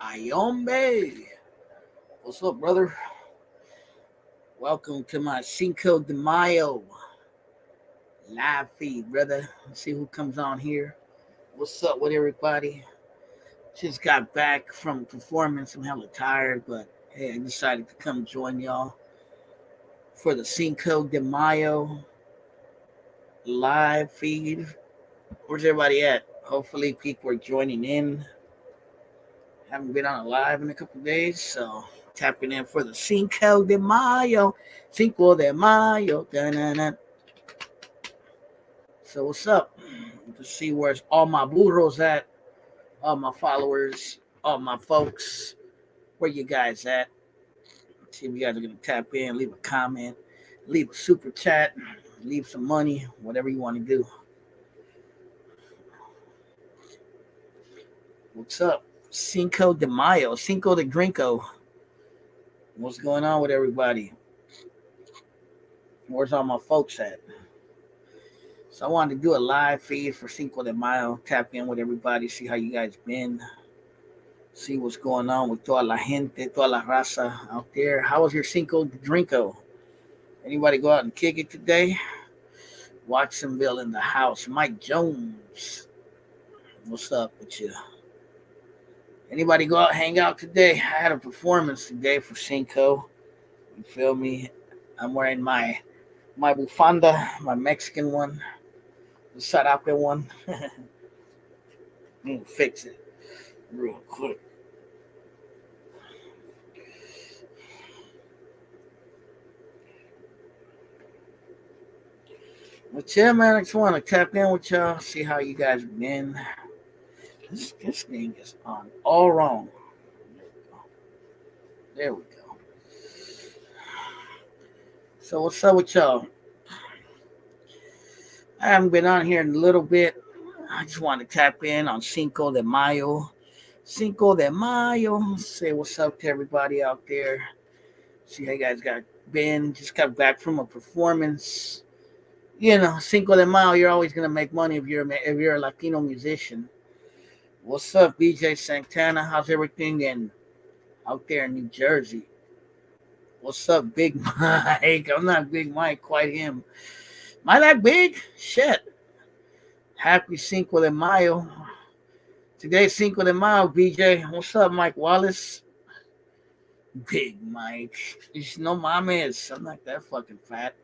Ayombe. What's up, brother? Welcome to my Cinco de Mayo live feed, brother. Let's see who comes on here. What's up with everybody? Just got back from performance. I'm hella tired, but hey, I decided to come join y'all for the Cinco de Mayo live feed. Where's everybody at? Hopefully, people are joining in. Haven't been on a live in a couple days, so tapping in for the Cinco de Mayo. Cinco de Mayo. Da-na-na. So what's up? To see where's all my burros at, all my followers, all my folks. Where you guys at? See if you guys are gonna tap in, leave a comment, leave a super chat, leave some money, whatever you want to do. What's up? Cinco de Mayo, Cinco de Gringo. What's going on with everybody? Where's all my folks at? So I wanted to do a live feed for Cinco de Mayo, tap in with everybody, see how you guys been, see what's going on with toda la gente, toda la raza out there. How was your Cinco de Drinko? Anybody go out and kick it today? Watsonville in the house. Mike Jones. What's up with you? Anybody go out hang out today? I had a performance today for Cinco. You feel me? I'm wearing my bufanda, my Mexican one, the sarape one. I'm gonna fix it real quick. But yeah, man, I just want to tap in with y'all, see how you guys been. This thing is on all wrong. There we go. So what's up with y'all? I haven't been on here in a little bit. I just want to tap in on Cinco de Mayo. Cinco de Mayo. Say what's up to everybody out there. See how you guys got been. Just got back from a performance. You know, Cinco de Mayo, you're always gonna make money if you're a Latino musician. What's up, BJ Santana? How's everything out there in New Jersey? What's up, Big Mike? I'm not Big Mike, quite him. Am I that big? Shit. Happy Cinco de Mayo. Today's Cinco de Mayo, BJ. What's up, Mike Wallace? Big Mike. No mames. I'm not that fucking fat.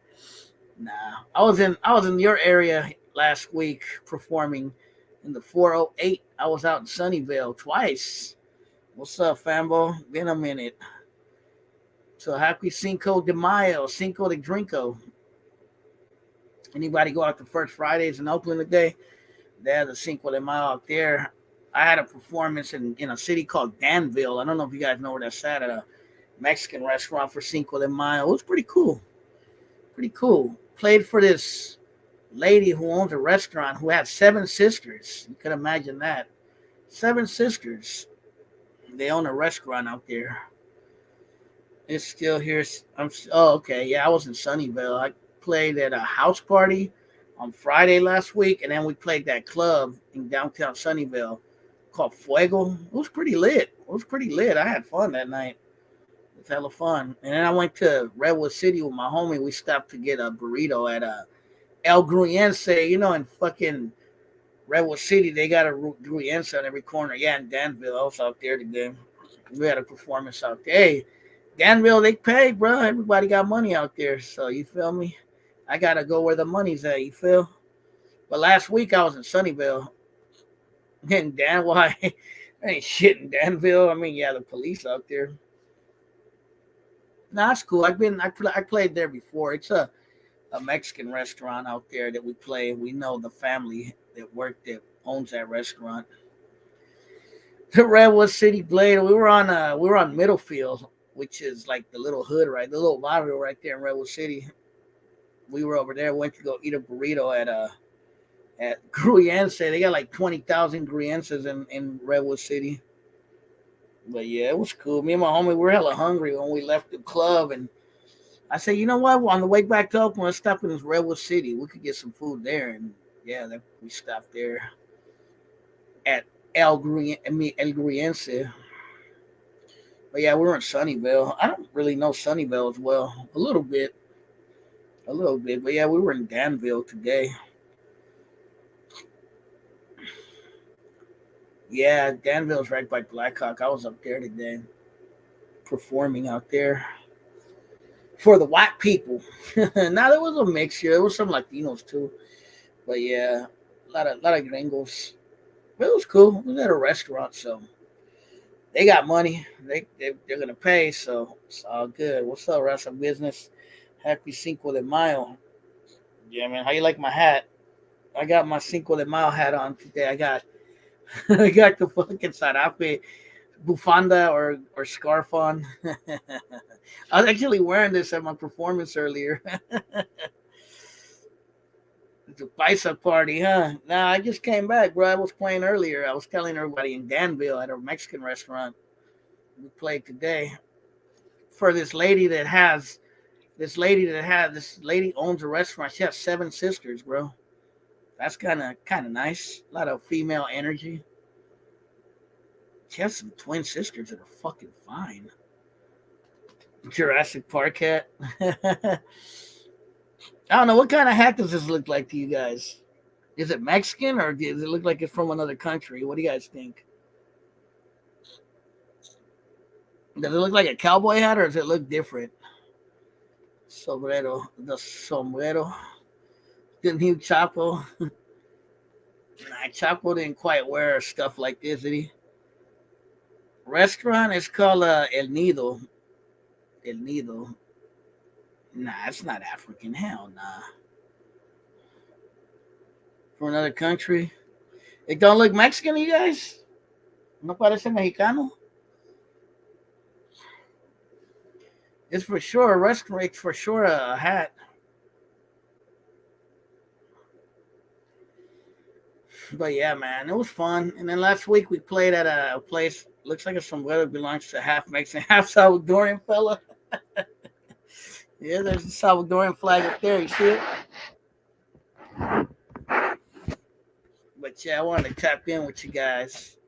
Nah. I was in your area last week performing in the 408. I was out in Sunnyvale twice. What's up, Fambo? Been a minute. So happy Cinco de Mayo, Cinco de Drinko. Anybody go out to First Fridays in Oakland today? There's a Cinco de Mayo out there. I had a performance in a city called Danville. I don't know if you guys know where that's at a Mexican restaurant for Cinco de Mayo. It was pretty cool. Pretty cool. Played for this lady who owns a restaurant who had seven sisters. You can imagine that. Seven sisters. They own a restaurant out there. It's still here. Oh, okay. Yeah, I was in Sunnyvale. I played at a house party on Friday last week, and then we played that club in downtown Sunnyvale called Fuego. It was pretty lit. It was pretty lit. I had fun that night. It was hella fun. And then I went to Redwood City with my homie. We stopped to get a burrito at El Gruyense. You know, in fucking Redwood City, they got a Gruyense on every corner. Yeah, in Danville. I was out there today. We had a performance out there. Hey, Danville, they pay, bro. Everybody got money out there. So, you feel me? I got to go where the money's at, you feel? But last week, I was in Sunnyvale. In Dan, why? Ain't shit in Danville. I mean, yeah, the police out there. Nah, that's cool. I played there before. It's a Mexican restaurant out there that we play. We know the family that owns that restaurant. The Redwood City Blade. We were on Middlefield, which is like the little hood, right? The little barrio right there in Redwood City. We were over there. Went to go eat a burrito at Gruyense. They got like 20,000 Gruyenses in Redwood City. But yeah, it was cool. Me and my homie we were hella hungry when we left the club, and I said, you know what? On the way back to Oakland, let's stop in this Redwood City. We could get some food there, and yeah, we stopped there at El Gruyense. But yeah, we were in Sunnyvale. I don't really know Sunnyvale as well. A little bit. But yeah, we were in Danville today. Yeah, Danville's right by Blackhawk. I was up there today, performing out there for the white people. Now there was a mixture. There was some Latinos too. But yeah, a lot of gringos. But it was cool. We was at a restaurant, so they got money. They're gonna pay, so it's all good. What's up, rest of business? Happy Cinco de Mayo. Yeah, man. How you like my hat? I got my Cinco de Mayo hat on today. I got I got the fucking sarape bufanda or scarf on. I was actually wearing this at my performance earlier. It's a paisa party, huh? Nah, I just came back, bro. I was playing earlier. I was telling everybody in Danville at a Mexican restaurant. We played today for this lady owns a restaurant. She has 7 sisters, bro. That's kind of nice. A lot of female energy. She has some twin sisters that are fucking fine. Jurassic Park hat. I don't know what kind of hat does this look like to you guys. Is it Mexican or does it look like it's from another country? What do you guys think? Does it look like a cowboy hat or does it look different? Sombrero, the sombrero. Didn't he Chapo? Nah, Chapo didn't quite wear stuff like this, did he? Restaurant is called El Nido. El Nido. Nah, it's not African. Hell nah. From another country. It don't look Mexican to you guys? No parece mexicano? It's for sure a restaurant. It's for sure a hat. But yeah, man, it was fun. And then last week we played at a place. Looks like a sombrero belongs to half Mexican, half Salvadorian fella. Yeah, there's a Salvadorian flag up there. You see it? But yeah, I wanted to tap in with you guys.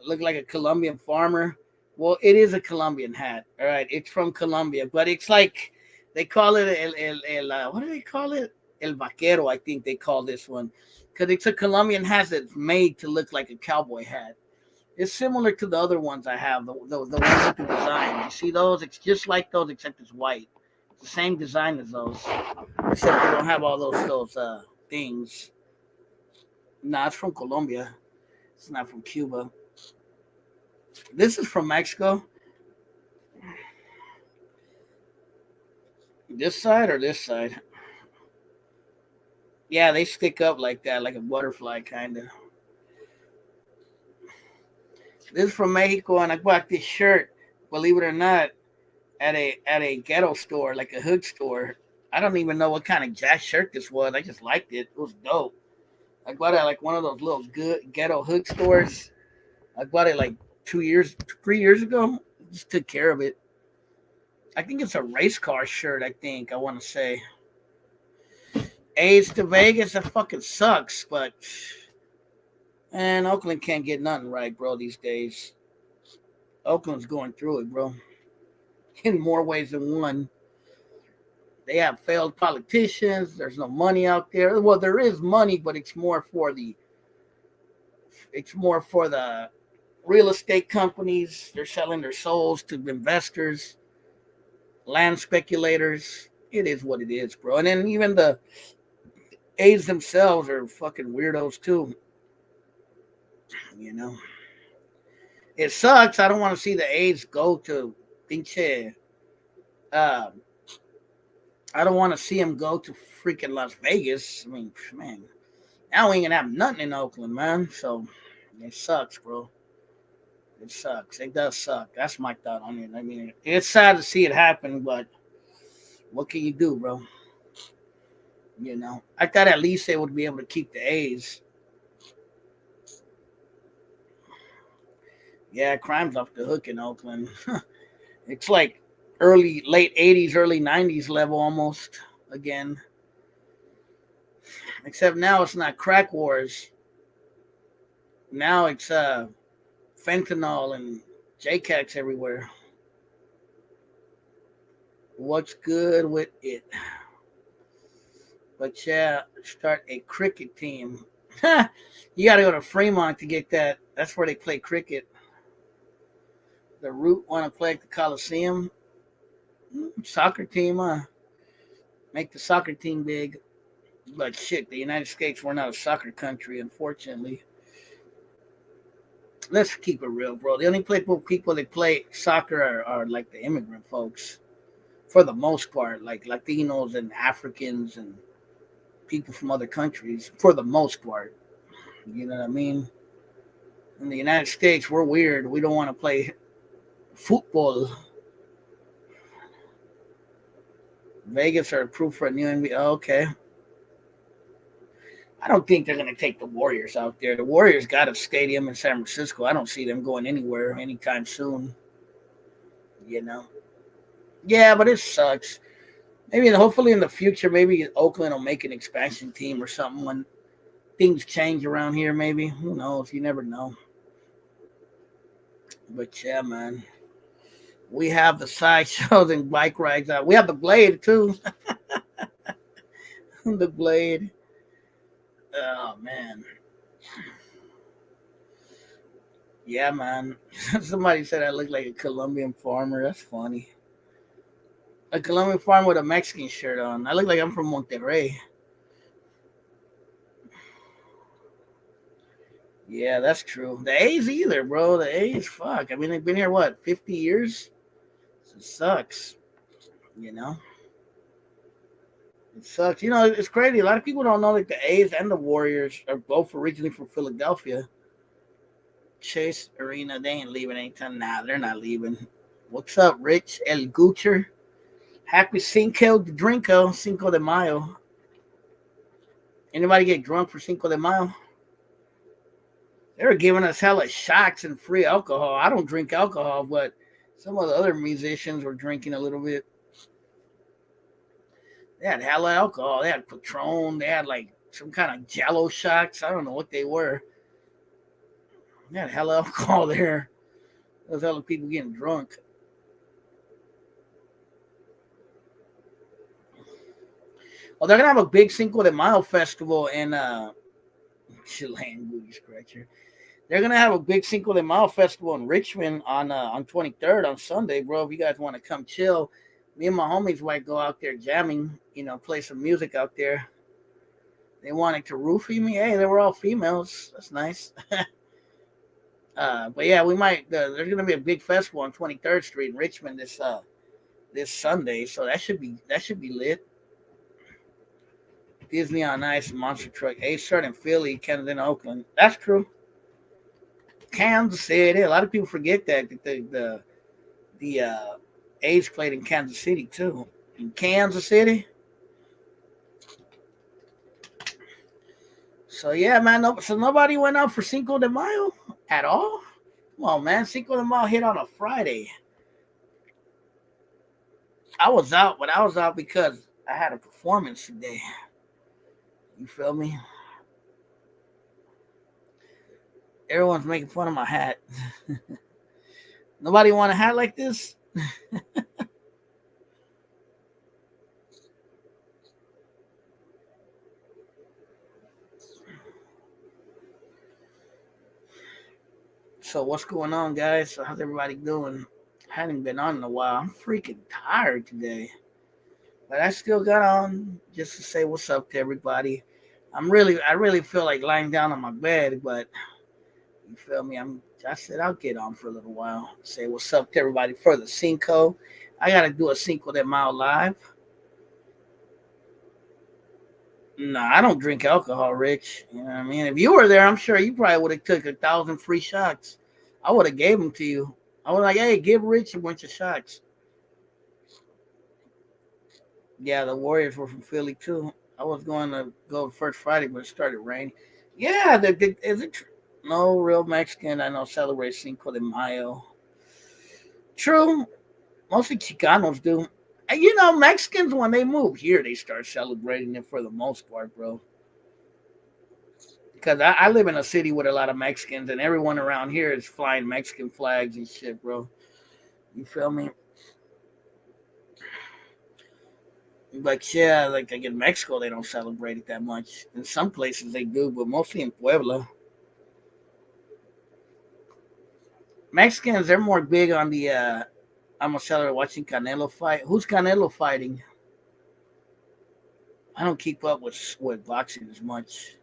Look like a Colombian farmer. Well, it is a Colombian hat. All right, it's from Colombia, but it's like they call it what do they call it? El vaquero, I think they call this one, because it's a Colombian hat that's made to look like a cowboy hat. It's similar to the other ones I have, the ones with the design. You see those? It's just like those, except it's white. It's the same design as those, except they don't have all those things. Nah, it's from Colombia. It's not from Cuba. This is from Mexico. This side or this side? Yeah, they stick up like that, like a butterfly, kind of. This is from Mexico, and I bought this shirt. Believe it or not, at a ghetto store, like a hood store. I don't even know what kind of jazz shirt this was. I just liked it. It was dope. I bought it at like one of those little good ghetto hood stores. I bought it like 2 years, 3 years ago. Just took care of it. I think it's a race car shirt. I think I want to say. A's to Vegas. That fucking sucks. But and Oakland can't get nothing right, bro. These days, Oakland's going through it, bro. In more ways than one. They have failed politicians. There's no money out there. Well, there is money, but it's more for the real estate companies. They're selling their souls to investors, land speculators. It is what it is, bro. And then even the A's themselves are fucking weirdos too. You know, it sucks. I don't want to see the A's go to pinche. Uh, I don't want to see them go to freaking Las Vegas. I mean, man, now we ain't gonna have nothing in Oakland, man. So it sucks, bro. It sucks. It does suck. That's my thought on it. I mean, it's sad to see it happen, but what can you do, bro? You know, I thought at least they would be able to keep the A's. Yeah, crime's off the hook in Oakland. It's like late '80s, early '90s level almost again. Except now it's not crack wars. Now it's fentanyl and JCATs everywhere. What's good with it? But yeah, start a cricket team. You got to go to Fremont to get that. That's where they play cricket. The Root want to play at the Coliseum. Soccer team, make the soccer team big. But shit, the United States, we're not a soccer country, unfortunately. Let's keep it real, bro. The only people that play soccer are like the immigrant folks, for the most part, like Latinos and Africans and people from other countries, for the most part. You know what I mean? In the United States, we're weird. We don't want to play football. Vegas are approved for a new NBA. Oh, okay. I don't think they're going to take the Warriors out there. The Warriors got a stadium in San Francisco. I don't see them going anywhere anytime soon. You know? Yeah, but it sucks. Maybe, hopefully in the future, maybe Oakland will make an expansion team or something when things change around here, maybe. Who knows? You never know. But yeah, man. We have the sideshows and bike rides out. We have the Blade, too. The Blade. Oh, man. Yeah, man. Somebody said I look like a Colombian farmer. That's funny. A Colombian farmer with a Mexican shirt on. I look like I'm from Monterrey. Yeah, that's true. The A's either, bro. The A's, fuck. I mean, they've been here, what, 50 years? It sucks. You know? It sucks. You know, it's crazy. A lot of people don't know that the A's and the Warriors are both originally from Philadelphia. Chase Arena, they ain't leaving anytime. Nah, they're not leaving. What's up, Rich El Gucher? Happy Cinco de Drinko, Cinco de Mayo. Anybody get drunk for Cinco de Mayo? They were giving us hella shots and free alcohol. I don't drink alcohol, but some of the other musicians were drinking a little bit. They had hella alcohol. They had Patron. They had like some kind of Jello shots. I don't know what they were. They had hella alcohol there. Those hella people getting drunk. Well, they're gonna have a big Cinco de Mayo festival in Chilean booty scratcher. They're gonna have a big Cinco de Mayo festival in Richmond on 23rd on Sunday, bro. If you guys want to come chill, me and my homies might go out there jamming. You know, play some music out there. They wanted to roofie me. Hey, they were all females. That's nice. But yeah, we might. There's gonna be a big festival on 23rd Street in Richmond this Sunday, so that should be lit. Disney on Ice, Monster Truck, A start in Philly, Kansas, and Oakland. That's true. Kansas City. A lot of people forget that the A's played in Kansas City too. In Kansas City. So yeah, man. So nobody went out for Cinco de Mayo at all. Come on, man. Cinco de Mayo hit on a Friday. I was out, but I was out because I had a performance today. You feel me? Everyone's making fun of my hat. Nobody want a hat like this? So what's going on, guys? So how's everybody doing? I hadn't been on in a while. I'm freaking tired today. But I still got on just to say what's up to everybody. I really feel like lying down on my bed, but you feel me? I said I'll get on for a little while. Say what's up to everybody for the Cinco. I gotta do a Cinco de Mayo live. No, I don't drink alcohol, Rich. You know what I mean? If you were there, I'm sure you probably would have took 1,000 free shots. I would have gave them to you. I was like, hey, give Rich a bunch of shots. Yeah, the Warriors were from Philly too. I was going to go first Friday, but it started raining. Yeah, is it no real Mexican I know celebrate Cinco de Mayo. True, mostly Chicanos do. And you know, Mexicans when they move here, they start celebrating it for the most part, bro. Because I live in a city with a lot of Mexicans, and everyone around here is flying Mexican flags and shit, bro. You feel me? But yeah, like in Mexico, they don't celebrate it that much. In some places they do, but mostly in Puebla. Mexicans, they're more big on the. I'm a seller watching Canelo fight. Who's Canelo fighting? I don't keep up with boxing as much.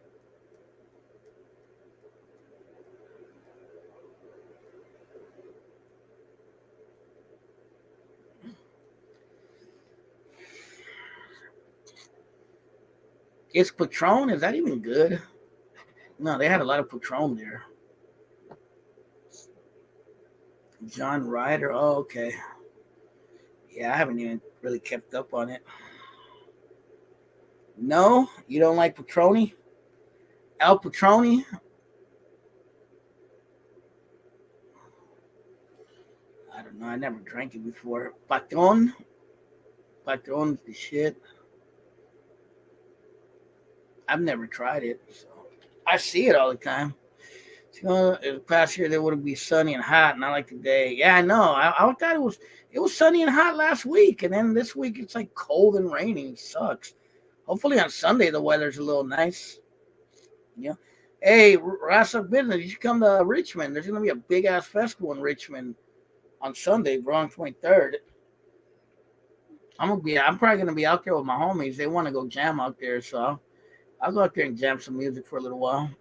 Is Patron? Is that even good? No, they had a lot of Patron there. John Ryder. Oh, okay. Yeah, I haven't even really kept up on it. No, you don't like Patroni? El Patroni? I don't know. I never drank it before. Patron? Patron's the shit. I've never tried it. So I see it all the time. So, the past year there would be sunny and hot, not like today. Yeah, I know. I thought it was sunny and hot last week, and then this week it's like cold and raining. It sucks. Hopefully on Sunday the weather's a little nice. Yeah. Hey, Rasa Business, you should come to Richmond. There's gonna be a big ass festival in Richmond on Sunday, bro, on 23rd. I'm probably gonna be out there with my homies. They want to go jam out there, so I'll go out there and jam some music for a little while.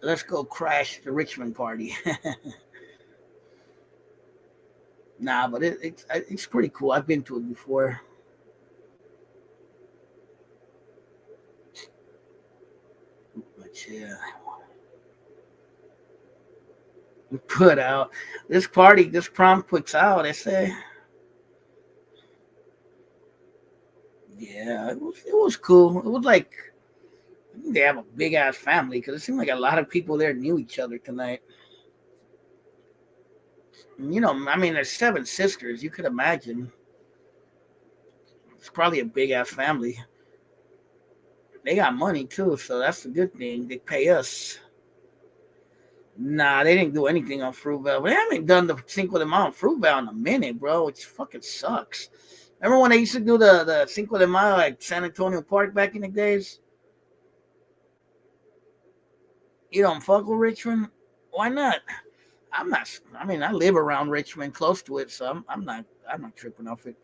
Let's go crash the Richmond party. Nah, but it's pretty cool. I've been to it before. But yeah, we put out this party. This prom puts out. They say, yeah, it was cool. It was like I think they have a big ass family because it seemed like a lot of people there knew each other tonight. I mean, there's seven sisters. You could imagine it's probably a big ass family. They got money too, so that's a good thing. They pay us. Nah, they didn't do anything on Fruitvale. They haven't done the Cinco de Mayo on Fruitvale in a minute, bro. Which fucking sucks. Remember when they used to do the Cinco de Mayo at San Antonio Park back in the days? You don't fuck with Richmond? Why not? I'm not. I mean, I live around Richmond, close to it, so I'm not tripping off it.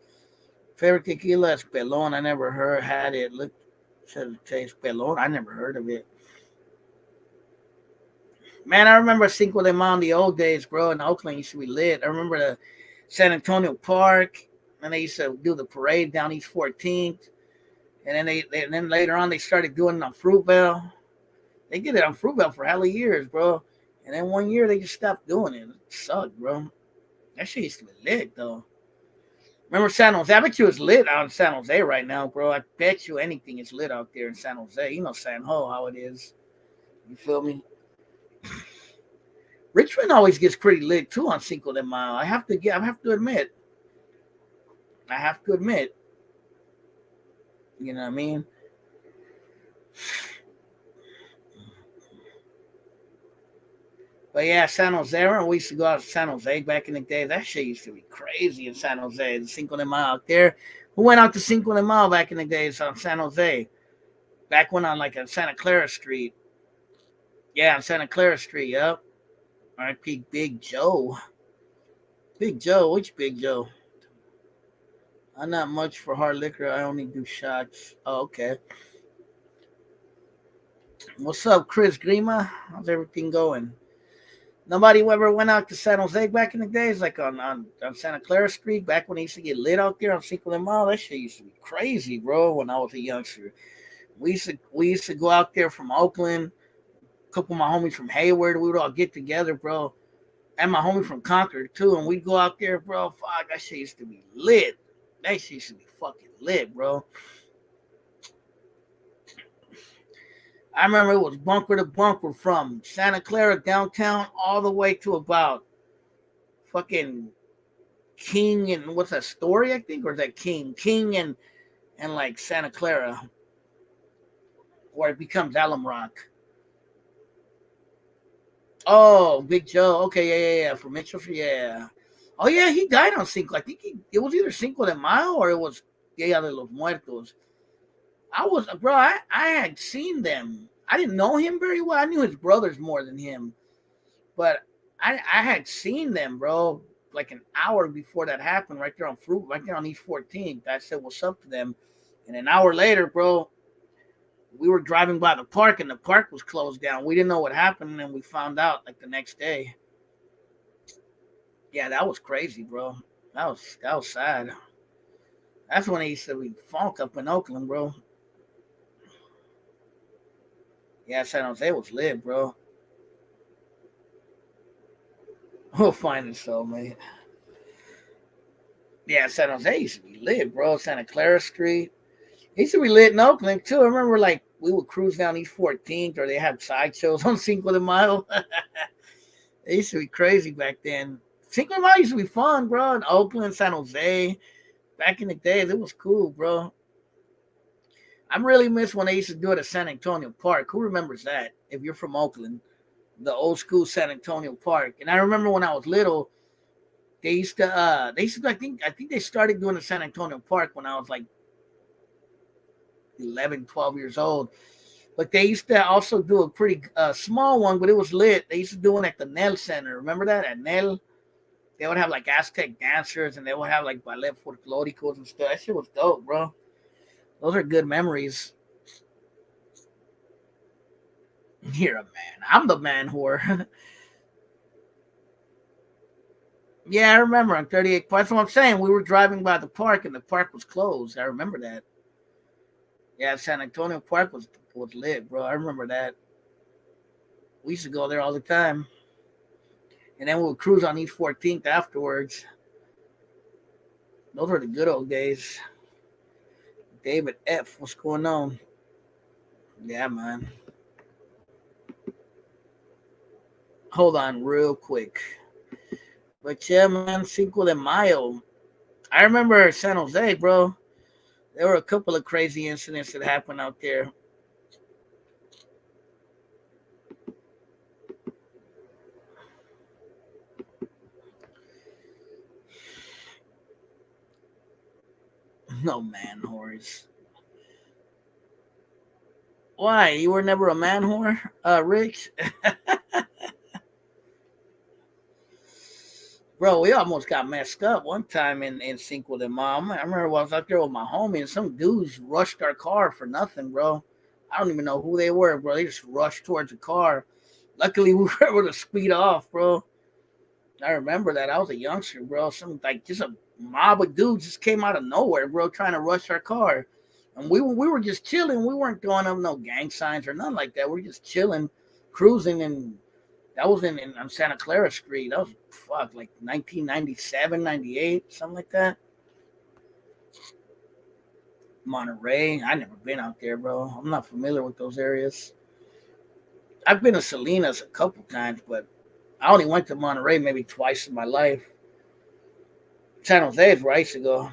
Favorite tequila is Pelon. I never had it. Look, says it tastes Pelon. I never heard of it. Man, I remember Cinco de Mayo in the old days, bro. In Oakland, used to be lit. I remember the San Antonio Park, and they used to do the parade down East 14th. And then and then later on they started doing it on Fruitvale. They did it on Fruitvale for hella years, bro. And then one year they just stopped doing it. It sucked, bro. That shit used to be lit though. Remember San Jose? I bet you it's lit out in San Jose right now, bro. I bet you anything is lit out there in San Jose. You know San Ho how it is. You feel me? Richmond always gets pretty lit too on Cinco de Mayo. I have to admit. I have to admit. You know what I mean? But yeah, San Jose. I remember we used to go out to San Jose back in the day. That shit used to be crazy in San Jose. The Cinco de Mayo out there. Who went out to Cinco de Mayo back in the days on San Jose? Back when on like a Santa Clara Street. Yeah, on Santa Clara Street. Yep. R.I.P. Big Joe. Big Joe. Which Big Joe? I'm not much for hard liquor. I only do shots. Oh, okay. What's up, Chris Grima? How's everything going? Nobody ever went out to San Jose back in the days, like on Santa Clara Street, back when they used to get lit out there on Cinco de Mayo. That shit used to be crazy, bro. When I was a youngster, we used to go out there from Oakland. A couple of my homies from Hayward, we would all get together, bro, and my homie from Concord too, and we'd go out there, bro. Fuck, that shit used to be lit. That shit used to be fucking lit, bro. I remember it was bunker to bunker from Santa Clara downtown all the way to about fucking King and what's that story I think or is that King and like Santa Clara where it becomes Alum Rock. Oh, Big Joe. Okay, yeah. From Mitchell, yeah. Oh yeah, he died on Cinco. I think it was either Cinco de Mayo or it was Dia de los Muertos. I had seen them. I didn't know him very well. I knew his brothers more than him, but I had seen them, bro. Like an hour before that happened, right there on East 14th. I said what's up to them, and an hour later, bro, we were driving by the park, and the park was closed down. We didn't know what happened, and we found out like the next day. Yeah, that was crazy, bro. That was sad. That's when they used to be funk up in Oakland, bro. Yeah, San Jose was lit, bro. We'll find it so, man. Yeah, San Jose used to be lit, bro. Santa Clara Street. It used to be lit in Oakland too. I remember like we would cruise down East 14th or they had sideshows on Cinco de Mayo. It used to be crazy back then. Cinco de Mayo used to be fun, bro. In Oakland, San Jose. Back in the days, it was cool, bro. I really miss when they used to do it at San Antonio Park. Who remembers that? If you're from Oakland, the old school San Antonio Park. And I remember when I was little, I think they started doing the San Antonio Park when I was like 11, 12 years old. But they used to also do a pretty small one, but it was lit. They used to do one at the Nell Center. Remember that at Nell? They would have like Aztec dancers and they would have like ballet folklóricos and stuff. That shit was dope, bro. Those are good memories. You're a man. I'm the man whore. Yeah, I remember on 38. That's what I'm saying. We were driving by the park and the park was closed. I remember that. Yeah, San Antonio Park was lit, bro. I remember that. We used to go there all the time. And then we would cruise on East 14th afterwards. Those were the good old days. David F. What's going on? Yeah, man. Hold on real quick. But yeah, man, Cinco de Mayo. I remember San Jose, bro. There were a couple of crazy incidents that happened out there. No man whores. Why? You were never a man whore, Rich? Bro, we almost got messed up one time in Cinco de Mayo. I remember I was out there with my homie and some dudes rushed our car for nothing, bro. I don't even know who they were, bro. They just rushed towards the car. Luckily, we were able to speed off, bro. I remember that. I was a youngster, bro. Some like just a mob of dudes just came out of nowhere, bro, trying to rush our car. And we were just chilling. We weren't throwing up no gang signs or nothing like that. We were just chilling, cruising, and that was in on Santa Clara Street. That was like 1997, 98, something like that. Monterey. I never been out there, bro. I'm not familiar with those areas. I've been to Salinas a couple times, but I only went to Monterey maybe twice in my life. San Jose is where I used to go.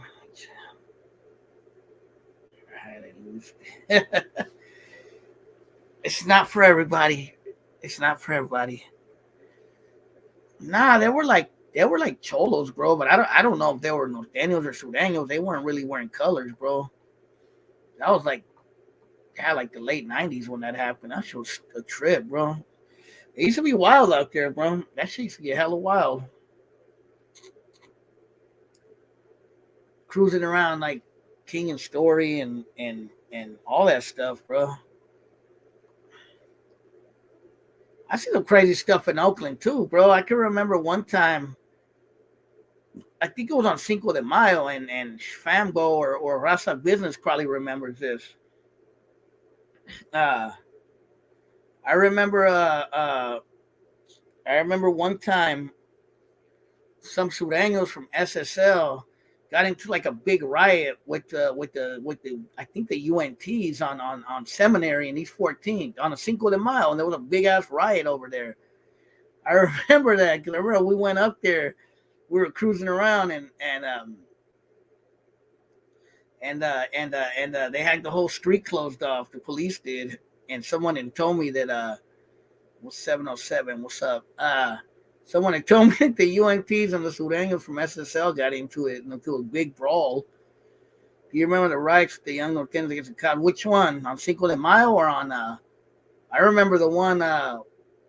It's not for everybody. It's not for everybody. Nah, they were like cholos, bro. But I don't know if they were norteños or sureños. They weren't really wearing colors, bro. That was like like the late '90s when that happened. That shit was a trip, bro. It used to be wild out there, bro. That shit used to get hella wild. Cruising around like King and Story and all that stuff, bro. I see some crazy stuff in Oakland too, bro. I can remember one time. I think it was on Cinco de Mayo, and Famgo or Rasa Business probably remembers this. Uh, I remember. I remember one time some Sureños from SSL got into like a big riot with the I think the UNTs on Seminary in East 14th on a Cinco de Mayo, and there was a big ass riot over there. I remember that because I remember we went up there, we were cruising around, and they had the whole street closed off. The police did, and someone had told me that 707. What's up? Someone had told me that the UNTs and the Sureños from SSL got into a big brawl. Do you remember the riots with the young Norteños against the cops? Which one? On Cinco de Mayo or on? I remember the one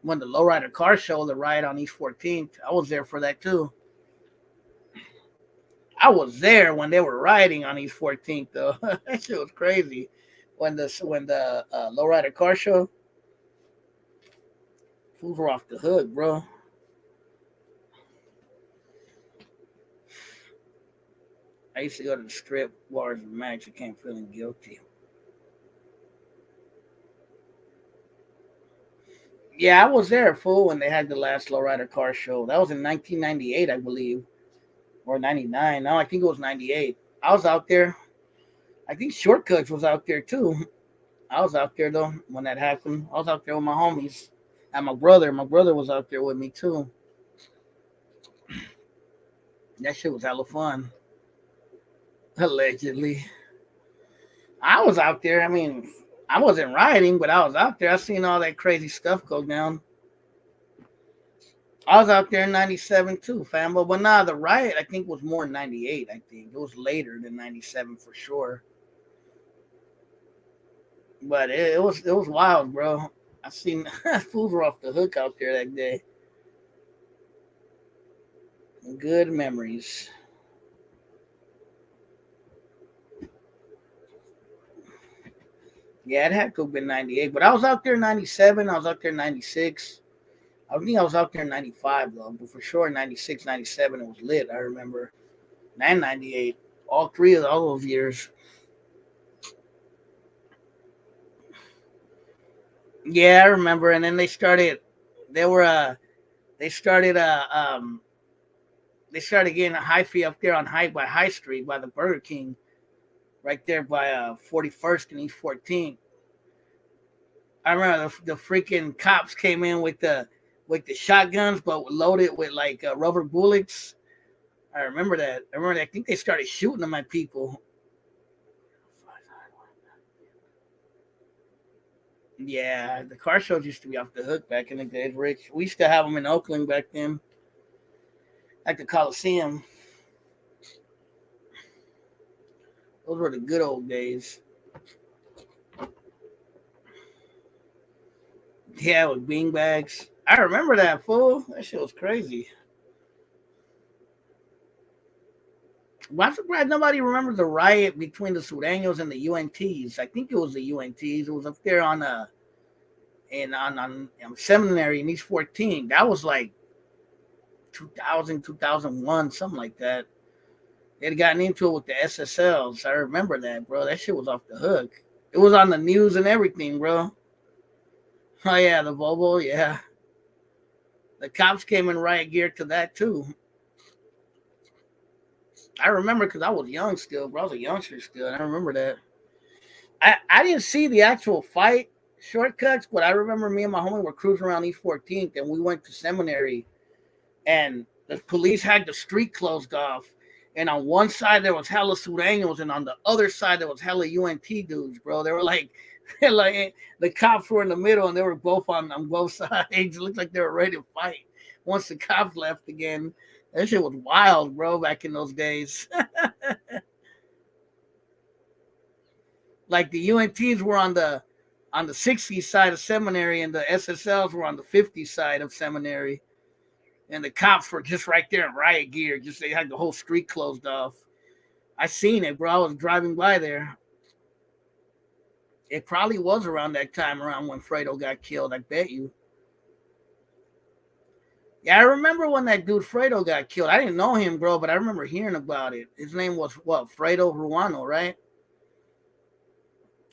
when the lowrider car show, the riot on East 14th. I was there for that too. I was there when they were rioting on East 14th though. That shit was crazy. When the lowrider car show, fools were off the hook, bro. I used to go to the strip bars and Max. I came feeling guilty. Yeah, I was there, fool, when they had the last lowrider car show. That was in 1998, I believe, or 99. No, I think it was 98. I was out there. I think Shortcuts was out there too. I was out there though when that happened. I was out there with my homies and my brother. My brother was out there with me too. That shit was hella fun. Allegedly, I was out there. I mean, I wasn't rioting, but I was out there. I seen all that crazy stuff go down. I was out there in '97 too, fam. But nah, the riot I think was more in '98. I think it was later than '97 for sure. But it was wild, bro. I seen fools were off the hook out there that day. Good memories. Yeah, it had to have been '98, but I was out there in '97. I was out there in '96. I think I was out there in '95 though, but for sure '96, '97 it was lit. I remember, and '98, all those years. Yeah, I remember. And then they were they started they started getting a high fee up there on High Street by the Burger King, right there by 41st and East 14th. I remember the freaking cops came in with the shotguns, but loaded with like rubber bullets. I remember that. I think they started shooting them at people. Yeah, the car shows used to be off the hook back in the days, Rich. We used to have them in Oakland back then, like the Coliseum. Those were the good old days. Yeah, with bean bags. I remember that, fool. That shit was crazy. Well, I'm surprised nobody remembers the riot between the Sureños and the UNTs. I think it was the UNTs. It was up there on Seminary in East 14. That was like 2000, 2001, something like that. They'd gotten into it with the SSLs. I remember that, bro. That shit was off the hook. It was on the news and everything, bro. Oh yeah, the Volvo, yeah. The cops came in riot gear to that too. I remember because I was young still, bro. I was a youngster still. And I remember that. I didn't see the actual fight shortcuts, but I remember me and my homie were cruising around East 14th and we went to seminary and the police had the street closed off. And on one side there was hella Sureños, and on the other side there was hella UNT dudes, bro. They were like, like the cops were in the middle, and they were both on both sides. It looked like they were ready to fight. Once the cops left again, that shit was wild, bro. Back in those days, like the UNTs were on the 60s side of seminary, and the SSLs were on the 50s side of seminary. And the cops were just right there in riot gear. Just they had the whole street closed off. I seen it, bro. I was driving by there. It probably was around that time, around when Fredo got killed. I bet you. Yeah, I remember when that dude Fredo got killed. I didn't know him, bro, but I remember hearing about it. His name was what? Fredo Ruano, right?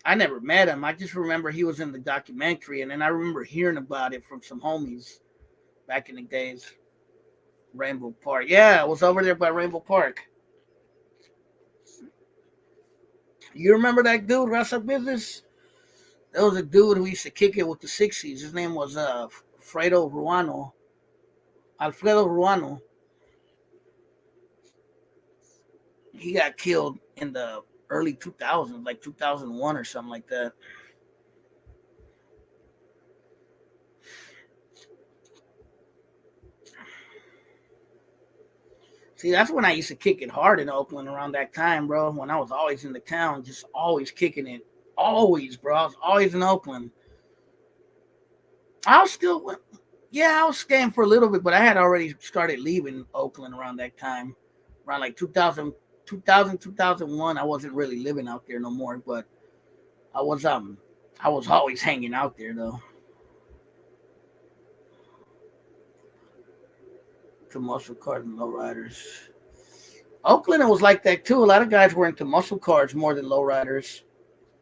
I never met him. I just remember he was in the documentary, and then I remember hearing about it from some homies back in the days. Rainbow Park. Yeah, I was over there by Rainbow Park. You remember that dude, Rasa Business? There was a dude who used to kick it with the 60s. His name was Fredo Ruano. Alfredo Ruano. He got killed in the early 2000s, like 2001 or something like that. See, that's when I used to kick it hard in Oakland around that time, bro. When I was always in the town, just always kicking it. Always, bro. I was always in Oakland. I was still, yeah, I was staying for a little bit, but I had already started leaving Oakland around that time. Around like 2000, 2000, 2001. I wasn't really living out there no more, but I was, I was always hanging out there, though. To muscle cars and lowriders. Oakland, it was like that too. A lot of guys were into muscle cars more than lowriders.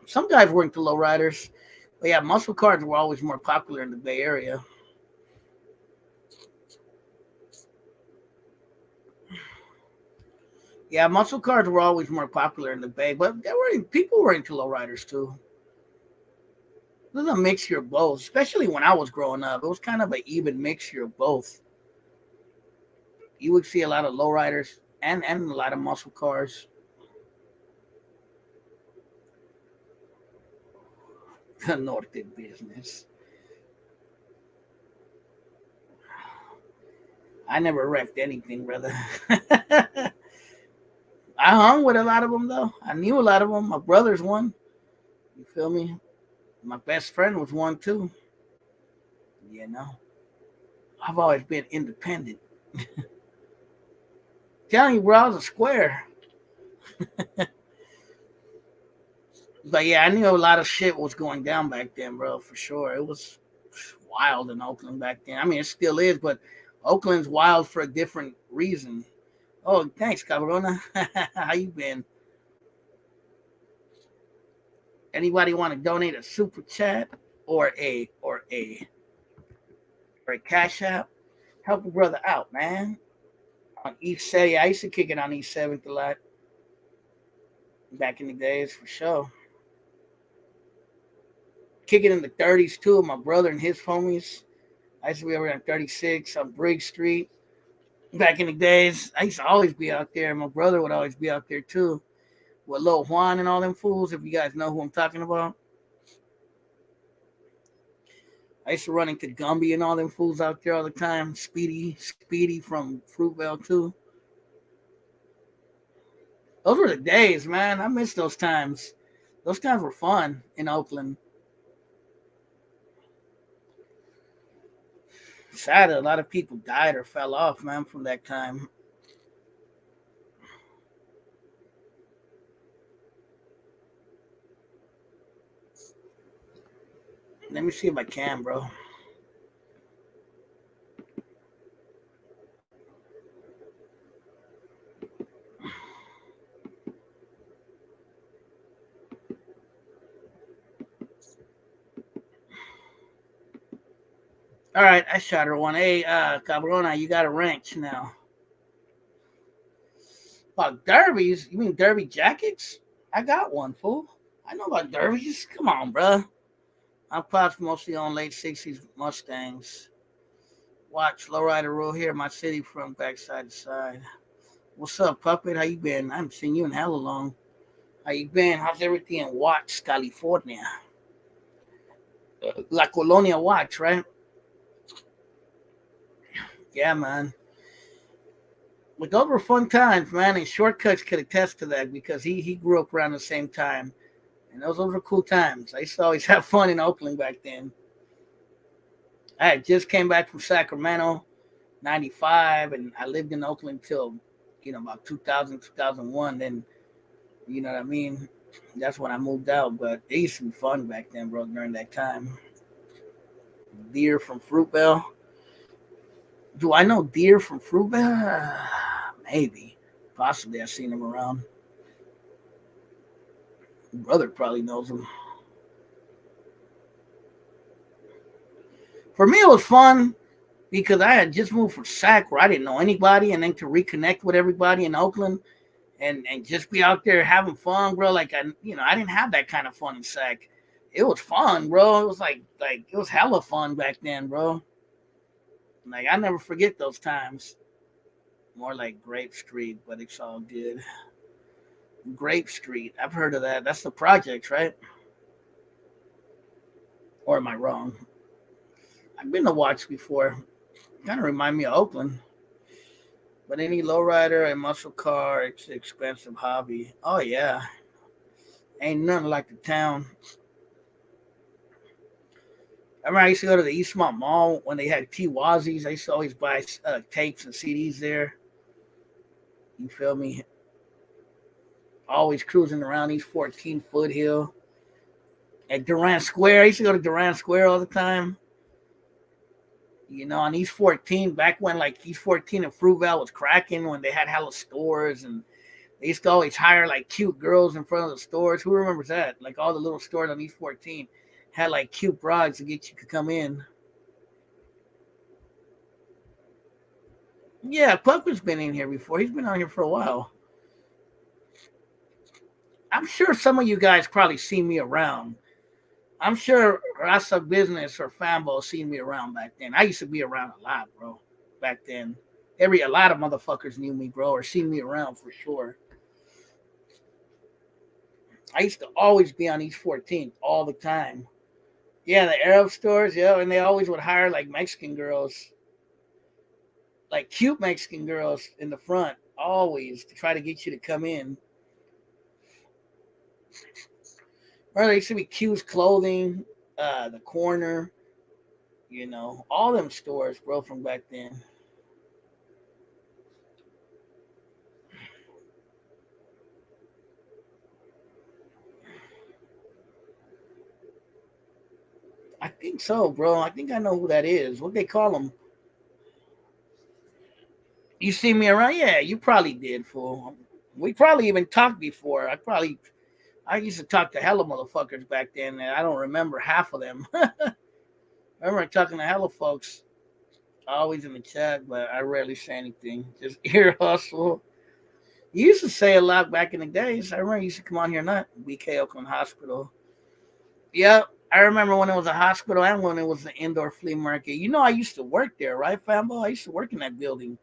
Some guys were into lowriders, but yeah, muscle cars were always more popular in the Bay Area. Yeah, muscle cars were always more popular in the Bay, but there were people were into lowriders too. It was a mixture of both, especially when I was growing up. It was kind of an even mixture of both. You would see a lot of lowriders and a lot of muscle cars. The Norte business. I never wrecked anything, brother. I hung with a lot of them though. I knew a lot of them. My brother's one. You feel me? My best friend was one too. You know, I've always been independent. Telling you, bro, I was a square. But yeah, I knew a lot of shit was going down back then, bro, for sure. It was wild in Oakland back then. I mean, it still is, but Oakland's wild for a different reason. Oh, thanks, Cabrona. How you been? Anybody want to donate a super chat or a cash app? Help a brother out, man. On East 7th, I used to kick it on East 7th a lot back in the days for sure. Kick it in the 30s too with my brother and his homies. I used to be over on 36 on Briggs Street. Back in the days, I used to always be out there. My brother would always be out there too. With Lil Juan and all them fools, if you guys know who I'm talking about. I used to run into Gumby and all them fools out there all the time. Speedy from Fruitvale too. Those were the days, man. I miss those times. Those times were fun in Oakland. Sad that a lot of people died or fell off, man, from that time. Let me see if I can, bro. All right, I shot her one. Hey, Cabrona, you got a wrench now. About derbies? You mean derby jackets? I got one, fool. I know about derbies. Come on, bro. I pops mostly on late 60s Mustangs. Watch lowrider rule here in my city from backside to side. What's up, puppet? How you been? I haven't seen you in hella long. How you been? How's everything in Watts, California? La Colonia Watts, right? Yeah, man. But those were fun times, man. And Shortcuts could attest to that because he grew up around the same time. And those were cool times. I used to always have fun in Oakland back then. I had just came back from Sacramento, 95, and I lived in Oakland till, about 2000, 2001. Then, you know what I mean? That's when I moved out. But it used to be fun back then, bro, during that time. Deer from Fruitvale. Do I know Deer from Fruitvale? Maybe. Possibly I've seen him around. Brother probably knows him. For me, it was fun because I had just moved from Sac where I didn't know anybody, and then to reconnect with everybody in Oakland and just be out there having fun, bro. Like I didn't have that kind of fun in Sac. It was fun, bro. It was like it was hella fun back then, bro. Like I never forget those times. More like Grape Street, but it's all good. Grape Street. I've heard of that. That's the projects, right? Or am I wrong? I've been to Watts before. Kind of remind me of Oakland. But any lowrider and muscle car, it's an expensive hobby. Oh yeah, ain't nothing like the town. I remember I used to go to the Eastmont Mall when they had T-Wazzies. I used to always buy tapes and CDs there. You feel me? Always cruising around East 14 Foothill. At Durant Square, I used to go to Durant Square all the time. You know, on East 14, back when like East 14 and Fruitvale was cracking, when they had hella stores, and they used to always hire like cute girls in front of the stores. Who remembers that? Like all the little stores on East 14 had like cute brides to get you to come in. Yeah, Puck has been in here before. He's been on here for a while. I'm sure some of you guys probably see me around. I'm sure Rasa Business or Fambo seen me around back then. I used to be around a lot, bro. Back then, a lot of motherfuckers knew me, bro, or seen me around for sure. I used to always be on East 14th all the time. Yeah, the Arab stores, yeah, and they always would hire like Mexican girls, like cute Mexican girls in the front, always to try to get you to come in. Or there used to be Q's Clothing, the Corner, you know, all them stores, bro, from back then. I think so, bro. I think I know who that is. What they call them? You see me around? Yeah, you probably did, fool. We probably even talked before. I used to talk to hella motherfuckers back then, and I don't remember half of them. I remember talking to hella folks, always in the chat, but I rarely say anything. Just ear hustle. You used to say a lot back in the days. I remember you used to come on here, not BK Oakland Hospital. Yep. I remember when it was a hospital and when it was an indoor flea market. You know, I used to work there, right, Fambo? I used to work in that building.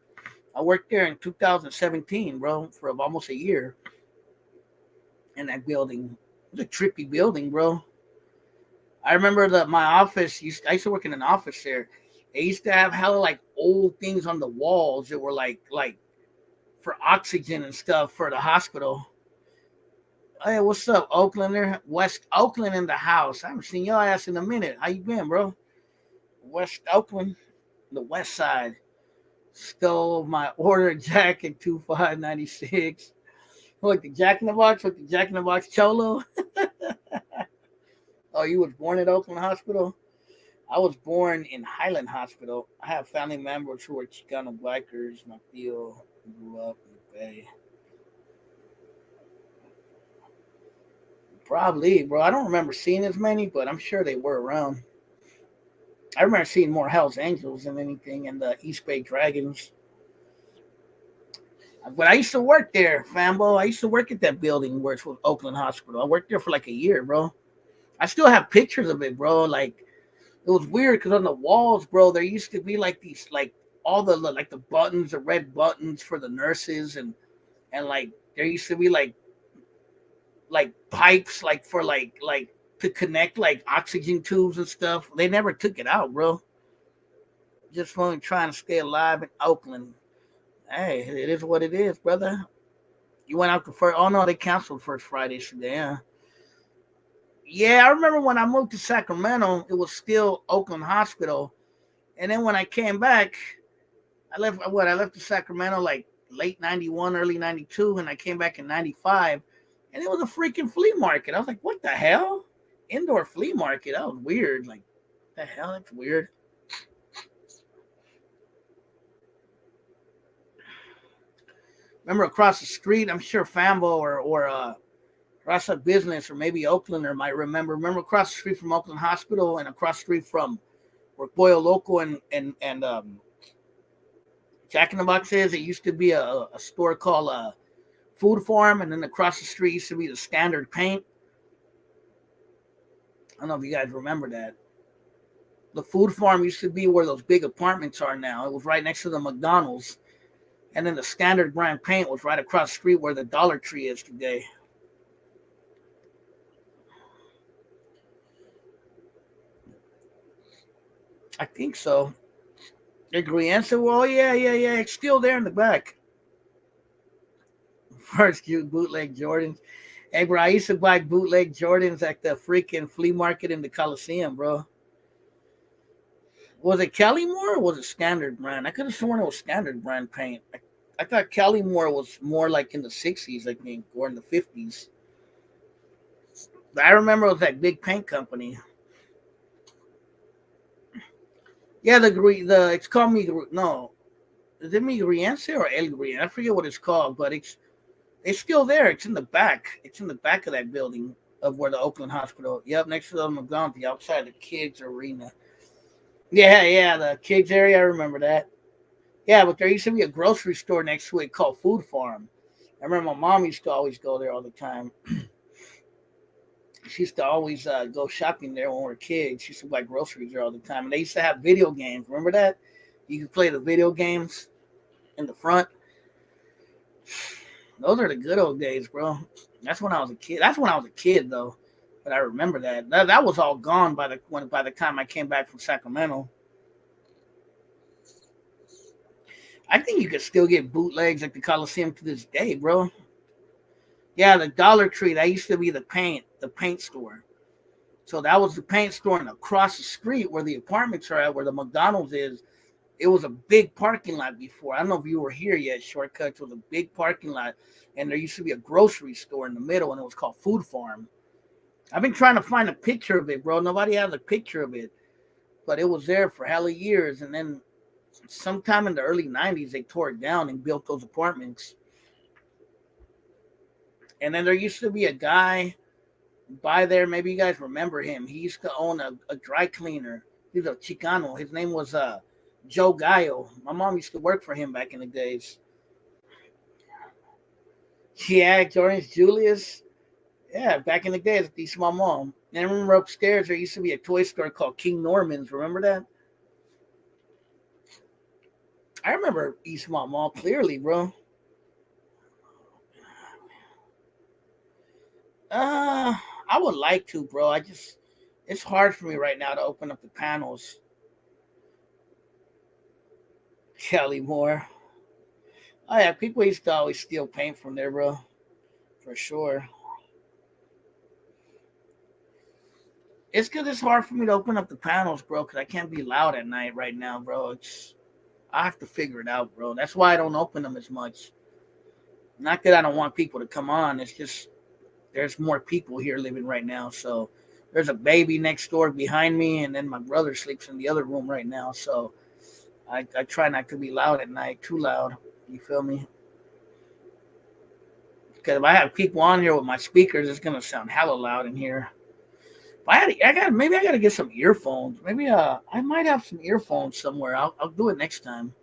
I worked there in 2017, bro, for almost a year in that building. It was a trippy building, bro. I remember that my office I used to work in an office there. They used to have hella like old things on the walls that were like for oxygen and stuff for the hospital. Hey, what's up, Oaklander? West Oakland in the house. I haven't seen your ass in a minute. How you been, bro? West Oakland, the west side. Stole my order jacket 2596. What the Jack in the Box? What the Jack in the Box Cholo? Oh, you was born at Oakland Hospital? I was born in Highland Hospital. I have family members who are Chicano bikers. My tío grew up in the Bay. Probably, bro. I don't remember seeing as many, but I'm sure they were around. I remember seeing more Hell's Angels than anything and the East Bay Dragons. But I used to work there, Fambo. I used to work at that building where it's Oakland Hospital. I worked there for like a year, bro. I still have pictures of it, bro. Like it was weird because on the walls, bro, there used to be like these, like all the like the buttons, the red buttons for the nurses, and like there used to be like pipes, like for like to connect like oxygen tubes and stuff. They never took it out, bro. Just only trying to stay alive in Oakland. Hey, it is what it is, brother. You went out the first. Oh no, they canceled First Fridays today. Yeah. Yeah, I remember when I moved to Sacramento, it was still Oakland Hospital, and then when I came back, I left. What I left to Sacramento like late '91, early '92, and I came back in '95, and it was a freaking flea market. I was like, what the hell? Indoor flea market? That was weird. Like, the hell? That's weird. Remember across the street? I'm sure Fambo or across a business or maybe Oaklander might remember. Remember across the street from Oakland Hospital and across the street from where Boyle Local and Jack in the Box is. It used to be a store called Food Farm, and then across the street used to be the Standard Paint. I don't know if you guys remember that. The Food Farm used to be where those big apartments are now. It was right next to the McDonald's, and then the Standard Brand Paint was right across the street where the Dollar Tree is today. I think so. The Grienza wall, yeah, yeah, yeah. It's still there in the back. First cute bootleg Jordans. Hey, bro, I used to buy bootleg Jordans at the freaking flea market in the Coliseum, bro. Was it Kellymore or was it Standard Brand? I could have sworn it was Standard Brand paint. I thought Kellymore was more like in the 60s, I think, or in the 50s. I remember it was that big paint company. Yeah, the it's called no, is it Migriense or El Grien? I forget what it's called, but it's still there. It's in the back. It's in the back of that building of where the Oakland Hospital. Yep, next to the McDonald's, outside the kids arena. Yeah, yeah, the kids area. I remember that. Yeah, but there used to be a grocery store next to it called Food Farm. I remember my mom used to always go there all the time. She used to always go shopping there when we were kids. She used to buy groceries there all the time. And they used to have video games. Remember that? You could play the video games in the front. Those are the good old days, bro. That's when I was a kid. That's when I was a kid, though. But I remember that. That was all gone by the time I came back from Sacramento. I think you could still get bootlegs at the Coliseum to this day, bro. Yeah, the Dollar Tree. That used to be the paint store. So that was the paint store, and across the street where the apartments are at, where the McDonald's is, it was a big parking lot before. I don't know if you were here yet. Shortcuts was a big parking lot, and there used to be a grocery store in the middle, and it was called Food Farm. I've been trying to find a picture of it, bro. Nobody has a picture of it, but it was there for hella years, and then sometime in the early '90s, they tore it down and built those apartments. And then there used to be a guy by there. Maybe you guys remember him. He used to own a dry cleaner. He's a Chicano. His name was Joe Gallo. My mom used to work for him back in the days. Yeah, Orange Julius. Yeah, back in the days at East my mom. And I remember upstairs there used to be a toy store called King Norman's. Remember that? I remember East my mom clearly, bro. Uh, I would like to, bro. It's hard for me right now to open up the panels. Kelly Moore. Oh yeah, people used to always steal paint from there, bro. For sure. It's because it's hard for me to open up the panels, bro. Because I can't be loud at night right now, bro. I have to figure it out, bro. That's why I don't open them as much. Not that I don't want people to come on. It's just there's more people here living right now. So there's a baby next door behind me, and then my brother sleeps in the other room right now. So I try not to be loud at night, too loud. You feel me? Because if I have people on here with my speakers, it's gonna sound hella loud in here. If maybe I gotta get some earphones. Maybe I might have some earphones somewhere. I'll do it next time.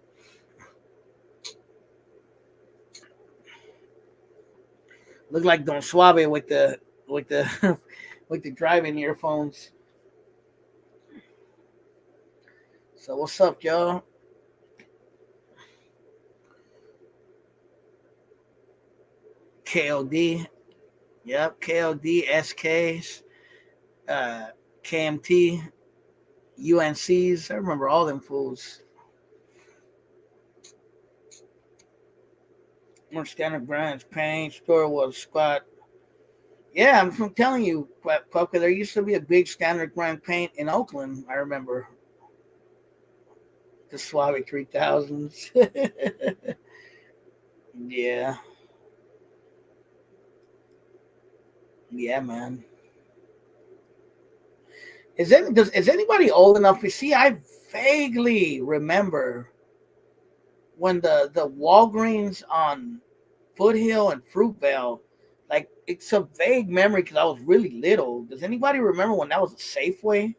Look like Don Suave with the with the driving earphones. So what's up, y'all? KLD. Yep, KLD, SKs, uh, KMT, UNCs. I remember all them fools. More standard brands, paint, store was spot. Yeah, I'm telling you, Puppet, there used to be a big standard brand paint in Oakland. I remember the Suave 3000s. Yeah, yeah, man. Is anybody old enough to see? I vaguely remember when the Walgreens on Foothill and Fruitvale, like it's a vague memory because I was really little. Does anybody remember when that was a Safeway?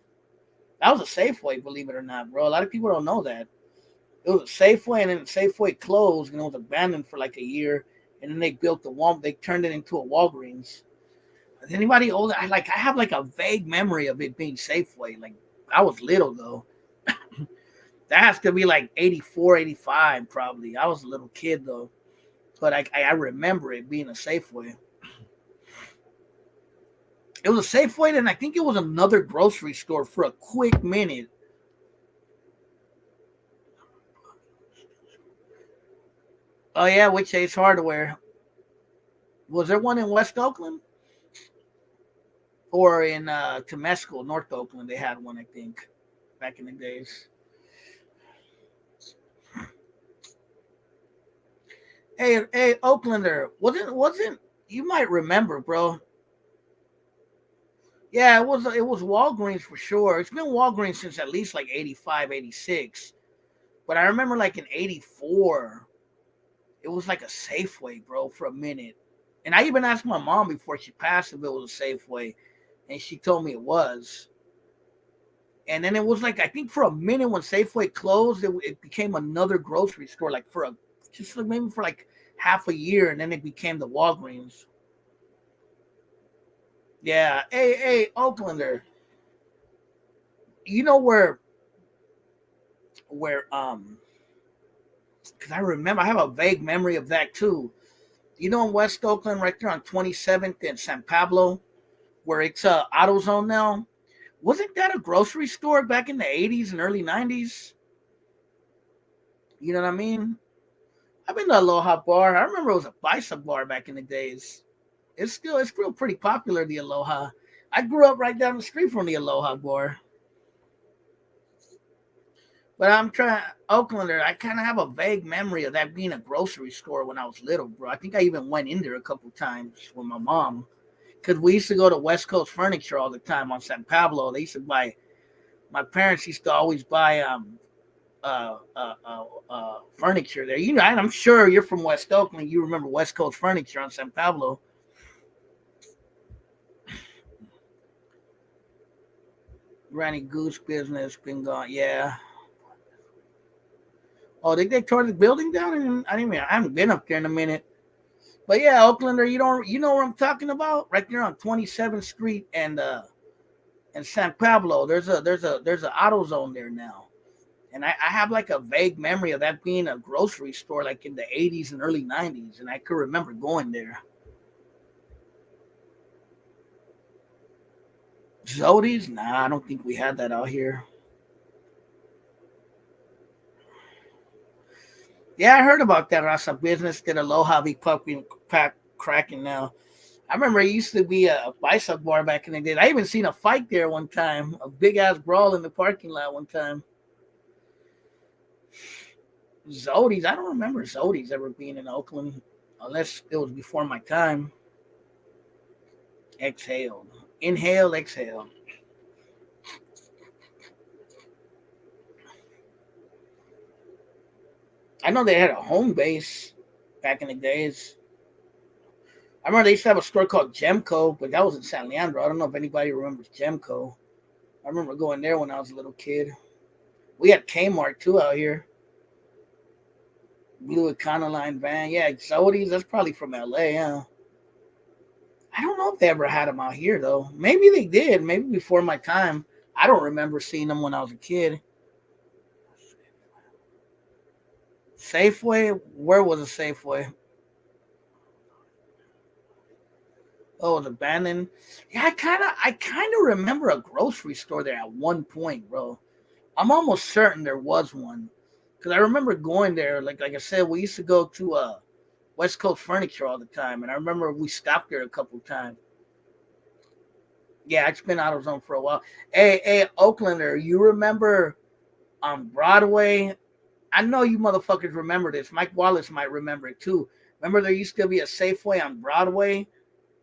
That was a Safeway, believe it or not, bro. A lot of people don't know that. It was a Safeway, and then Safeway closed, and it was abandoned for like a year. And then they built the one. They turned it into a Walgreens. Is anybody older? I have like a vague memory of it being Safeway. Like I was little though. That has to be like 84, 85, probably. I was a little kid though, but I remember it being a Safeway. It was a Safeway, and I think it was another grocery store for a quick minute. Oh yeah, which Ace Hardware. Was there one in West Oakland or in Temescal, North Oakland? They had one, I think, back in the days. Hey, Oaklander, wasn't you might remember, bro? Yeah, it was Walgreens for sure. It's been Walgreens since at least like 85, 86. But I remember like in 84, it was like a Safeway, bro, for a minute. And I even asked my mom before she passed if it was a Safeway, and she told me it was. And then it was like I think for a minute when Safeway closed, it became another grocery store, like for a just like maybe for like half a year, and then it became the Walgreens. Yeah, hey, Oaklander, you know where because I remember I have a vague memory of that too. You know in West Oakland, right there on 27th and San Pablo, where it's AutoZone now. Wasn't that a grocery store back in the 80s and early 90s? You know what I mean? I've been to Aloha Bar. I remember it was a bicep bar back in the days. It's still pretty popular, the Aloha. I grew up right down the street from the Aloha Bar. But I'm trying Oaklander, I kinda have a vague memory of that being a grocery store when I was little, bro. I think I even went in there a couple times with my mom. Because we used to go to West Coast Furniture all the time on San Pablo. They used to buy my parents used to always buy furniture there. You know, I'm sure you're from West Oakland. You remember West Coast Furniture on San Pablo. Granny Goose business been gone. Yeah. Oh, they tore the building down? I haven't been up there in a minute. But yeah, Oaklander, you know what I'm talking about? Right there on 27th Street and San Pablo. There's a AutoZone there now. And I have like a vague memory of that being a grocery store like in the 80s and early 90s. And I could remember going there. Zodi's? Nah, I don't think we had that out here. Yeah, I heard about that Rasa business that Aloha be pumping pack cracking now. I remember it used to be a bicep bar back in the day. I even seen a fight there one time, a big ass brawl in the parking lot one time. Zodi's, I don't remember Zodi's ever being in Oakland, unless it was before my time. Exhale, inhale, exhale. I know they had a home base back in the days. I remember they used to have a store called Gemco, but that was in San Leandro. I don't know if anybody remembers Gemco. I remember going there when I was a little kid. We had Kmart too out here. Blue Econoline van. Yeah, Zodi's, that's probably from LA, yeah. I don't know if they ever had them out here though. Maybe they did. Maybe before my time. I don't remember seeing them when I was a kid. Safeway? Where was a Safeway? Oh, it was abandoned. Yeah, I kinda remember a grocery store there at one point, bro. I'm almost certain there was one. Cause I remember going there, like I said, we used to go to West Coast Furniture all the time, and I remember we stopped there a couple times. Yeah, it's been out of zone for a while. Hey, Oaklander, you remember on Broadway? I know you motherfuckers remember this. Mike Wallace might remember it too. Remember there used to be a Safeway on Broadway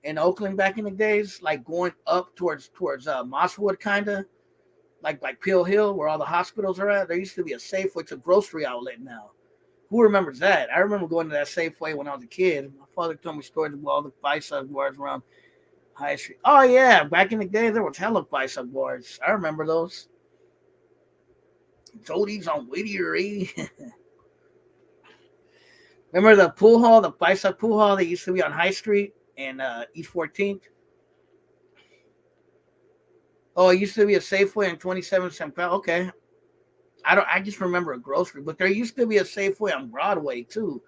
in Oakland back in the days, like going up towards Mosswood, kind of like Peel Hill, where all the hospitals are at. There used to be a Safeway. It's a grocery outlet now. Who remembers that? I remember going to that Safeway when I was a kid. My father told me stories about all the bicep bars around High Street. Oh yeah, back in the day there was hella bicep bars. I remember those. Jody's on Whittier E. Remember the pool hall, the bicep pool hall that used to be on High Street and East 14th? Oh, it used to be a Safeway in 27 St. Paul. Okay. I just remember a grocery, but there used to be a Safeway on Broadway too,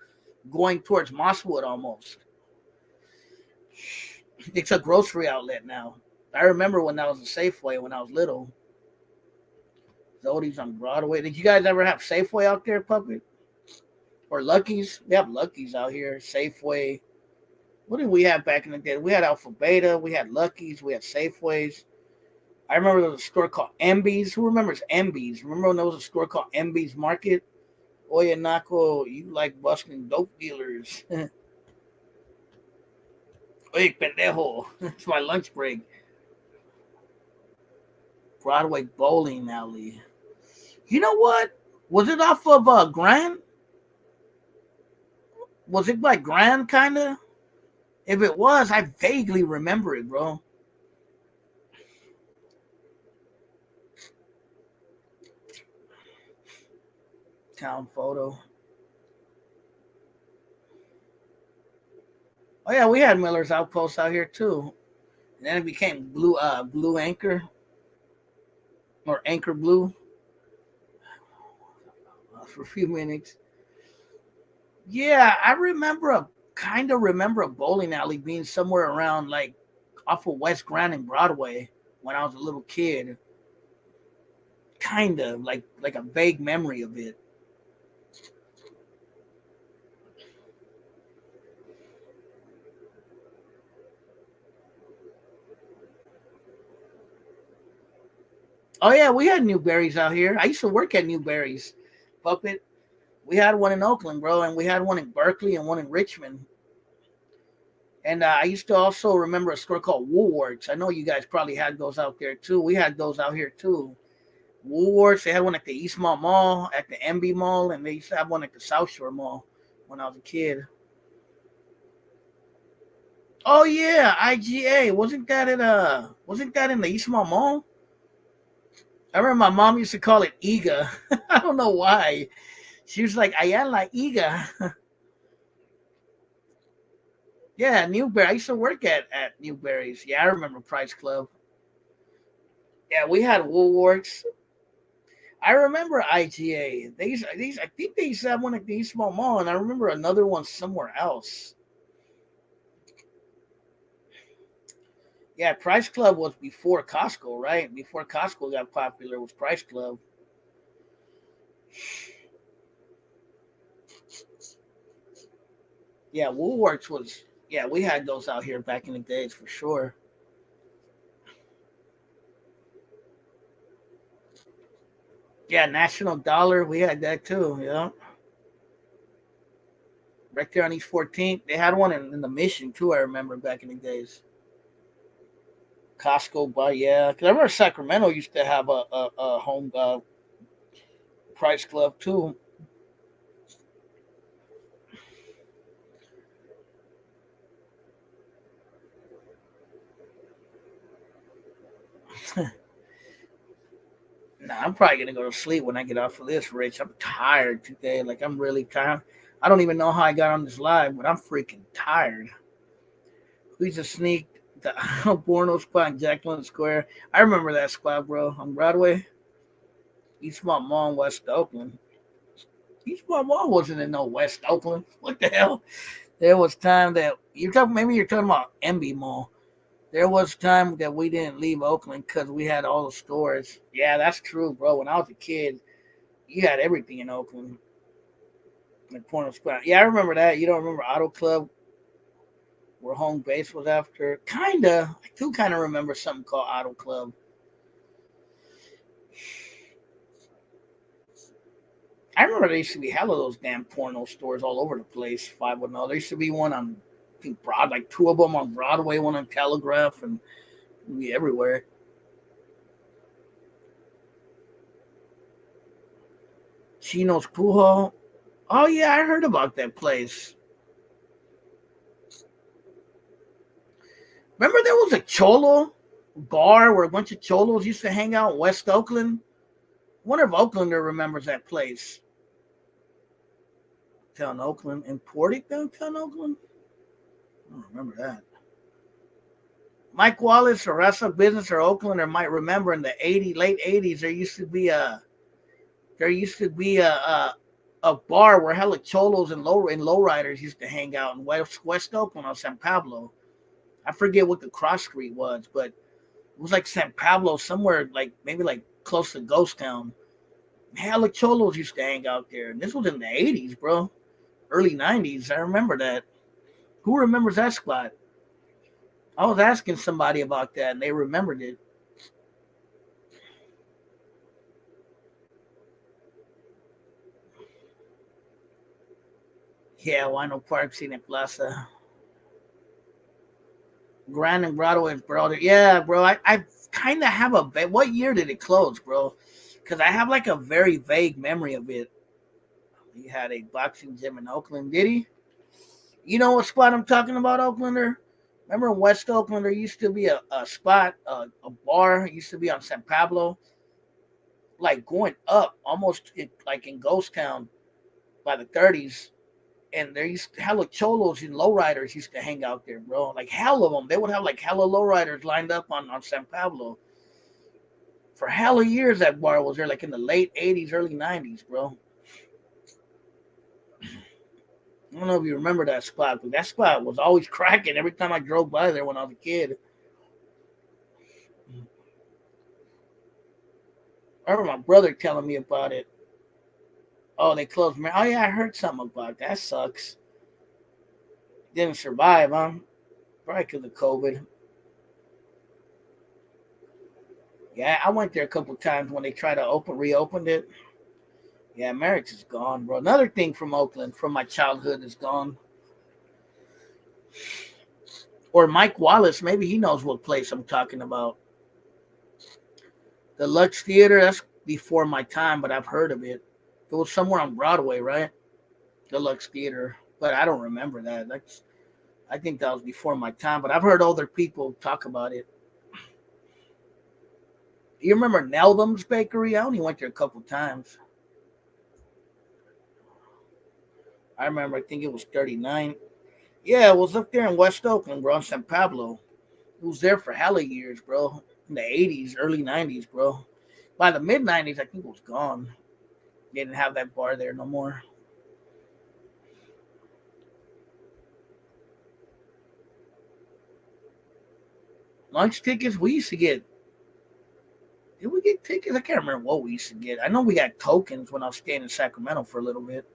going towards Mosswood almost. It's a grocery outlet now. I remember when that was a Safeway when I was little. Zodi's on Broadway. Did you guys ever have Safeway out there, puppet? Or Lucky's? We have Lucky's out here. Safeway. What did we have back in the day? We had Alpha Beta, we had Lucky's, we had Safeways. I remember there was a store called MB's. Who remembers MB's? Remember when there was a store called MB's Market? Oye, Naco, you like busting dope dealers. Oye, pendejo. It's my lunch break. Broadway Bowling Alley. You know what? Was it off of Grand? Was it like Grand, kind of? If it was, I vaguely remember it, bro. Town photo. Oh yeah, we had Miller's Outpost out here too. And then it became Blue Anchor or Anchor Blue for a few minutes. Yeah, I remember a kind of remember a bowling alley being somewhere around like off of West Grand and Broadway when I was a little kid. Kind of like a vague memory of it. Oh yeah, we had Newberries out here. I used to work at Newberries. Puppet. We had one in Oakland, bro, and we had one in Berkeley and one in Richmond. And I used to also remember a store called Woolworths. I know you guys probably had those out there too. We had those out here too. Woolworths. They had one at the Eastmont Mall, at the MB Mall, and they used to have one at the South Shore Mall when I was a kid. Oh yeah, IGA. Wasn't that in the Eastmont Mall? I remember my mom used to call it Iga. I don't know why. She was like, Ayala Iga. Yeah, Newberry. I used to work at Newberry's. Yeah, I remember Price Club. Yeah, we had Woolworths. I remember IGA. These I think they used to have one at the Eastmont Mall, and I remember another one somewhere else. Yeah, Price Club was before Costco, right? Before Costco got popular was Price Club. Yeah, Woolworths was. Yeah, we had those out here back in the days for sure. Yeah, National Dollar, we had that too. Yeah, right there on East 14th. They had one in the Mission too. I remember back in the days. Costco, but yeah, because I remember Sacramento used to have a home Price Club too. Nah, I'm probably gonna go to sleep when I get off of this, Rich. I'm tired today. Like I'm really tired. I don't even know how I got on this live, but I'm freaking tired. We just sneaked the Borno spot in Jacqueline Square. I remember that spot, bro, on Broadway. East Mall, West Oakland. East Mall wasn't in no West Oakland. What the hell? There was time that you're talking. Maybe you're talking about MB Mall. There was time that we didn't leave Oakland because we had all the stores. Yeah, that's true, bro. When I was a kid, you had everything in Oakland. Like Porno Spot. Yeah, I remember that. You don't remember Auto Club, where home base was after? Kinda. I do kind of remember something called Auto Club. I remember there used to be hella of those damn porno stores all over the place. 510. There used to be one on, I think, like two of them on Broadway, one on Telegraph, and be everywhere. Chino's Pujo. Oh yeah, I heard about that place. Remember there was a Cholo bar where a bunch of Cholos used to hang out in West Oakland? I wonder if Oaklander remembers that place. Downtown Oakland. Imported downtown Oakland? I don't remember that. Mike Wallace or Rasa Business or Oaklander might remember in the late 80s there used to be a bar where hella cholos and lowriders used to hang out in West Oakland on San Pablo. I forget what the cross street was, but it was like San Pablo somewhere, like maybe like close to Ghost Town. Hella cholos used to hang out there, and this was in the '80s, bro. Early '90s. I remember that. Who remembers that spot? I was asking somebody about that, and they remembered it. Yeah, Wino Park, Cine Plaza. Grand and Broadway, bro. Yeah, bro. I kind of have a what year did it close, bro? Because I have like a very vague memory of it. He had a boxing gym in Oakland, did he? You know what spot I'm talking about, Oaklander? Remember in West Oakland, there used to be a spot, a bar. It used to be on San Pablo, like going up almost like in Ghost Town by the 30s. And there used to hella cholos and lowriders used to hang out there, bro. Like hell of them. They would have like hella lowriders lined up on San Pablo. For hella years, that bar was there, like in the late 80s, early 90s, bro. I don't know if you remember that spot, but that spot was always cracking every time I drove by there when I was a kid. I remember my brother telling me about it. Oh, they closed. Oh, yeah, I heard something about that. That sucks. Didn't survive, huh? Probably because of COVID. Yeah, I went there a couple times when they tried to reopened it. Yeah, Merrick's is gone, bro. Another thing from Oakland, from my childhood, is gone. Or Mike Wallace, maybe he knows what place I'm talking about. The Lux Theater, that's before my time, but I've heard of it. It was somewhere on Broadway, right? The Lux Theater, but I don't remember that. I think that was before my time, but I've heard older people talk about it. Do you remember Neldom's Bakery? I only went there a couple times. I remember, I think it was 39. Yeah, it was up there in West Oakland, bro, in San Pablo. It was there for hella years, bro. In the 80s, early 90s, bro. By the mid 90s, I think it was gone. They didn't have that bar there no more. Lunch tickets, we used to get. Did we get tickets? I can't remember what we used to get. I know we got tokens when I was staying in Sacramento for a little bit.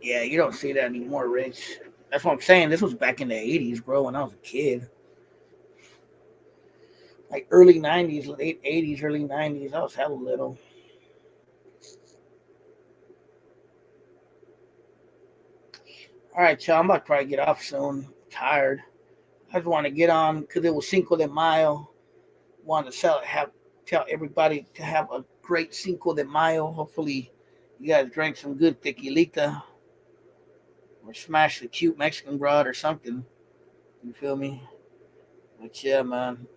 Yeah, you don't see that anymore, Rich. That's what I'm saying. This was back in the 80s, bro, when I was a kid. Like early 90s, late 80s, early 90s. I was hella little. All right, y'all. I'm about to probably get off soon. I'm tired. I just want to get on because it was Cinco de Mayo. Want to tell everybody to have a great Cinco de Mayo. Hopefully, you guys drank some good tequilita or smashed a cute Mexican broad or something. You feel me? But yeah, man,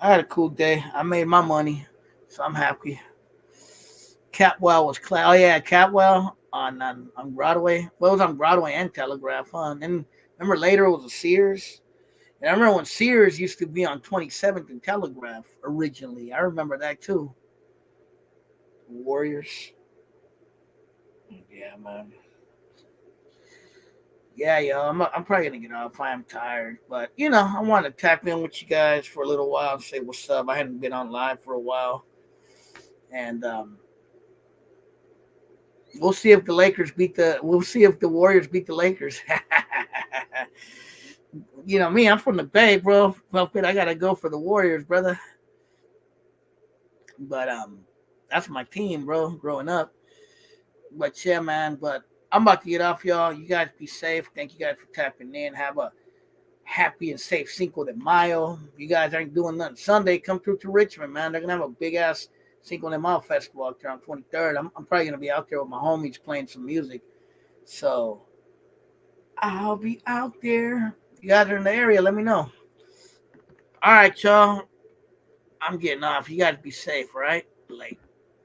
I had a cool day. I made my money, so I'm happy. Catwell was Oh yeah, Catwell on Broadway. Well, it was on Broadway and Telegraph, huh? And then remember later it was a Sears. And I remember when Sears used to be on 27th and Telegraph originally. I remember that too. Warriors. Yeah, man. Yeah, yo, I'm probably gonna get off. I am tired, but I want to tap in with you guys for a little while and say what's up. I hadn't been on live for a while, and we'll see if the Lakers beat the. We'll see if the Warriors beat the Lakers. Me, I'm from the Bay, bro. Well, I gotta go for the Warriors, brother. But that's my team, bro. Growing up, but yeah, man. But I'm about to get off, y'all. You guys be safe. Thank you guys for tapping in. Have a happy and safe Cinco de Mayo. If you guys aren't doing nothing Sunday, come through to Richmond, man. They're gonna have a big ass Cinco de Mayo festival out there on 23rd. I'm probably gonna be out there with my homies playing some music. So I'll be out there. If you guys are in the area, let me know. All right, y'all. I'm getting off. You guys be safe, all right? Late.